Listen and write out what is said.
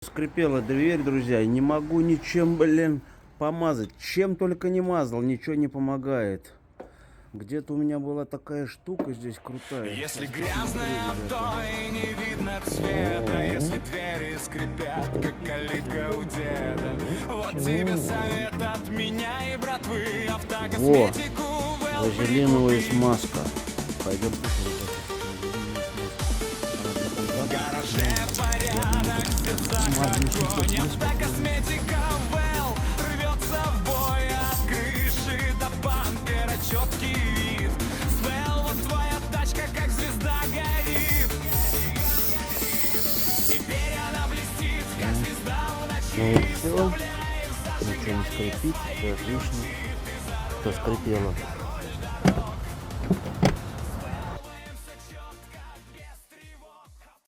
Скрипела дверь, друзья, не могу ничем, блин, помазать. Чем только не мазал, ничего не помогает. Где-то у меня была такая штука здесь крутая. Если грязно, то и не видно цвета. Если двери скрипят, как калитка у деда. Вот тебе совет от меня и братвы. Автокосметику Вазелиновая смазка. Пойдем в гараже порядок, в сердцах огонь. Автокосметика Well рвется в бой от крыши до бампера. Четкий вид. Well, вот твоя тачка как звезда горит. Теперь она блестит, как звезда в Ну ночи. и все. Ничего не скрипит, все отлично. Что скрипело.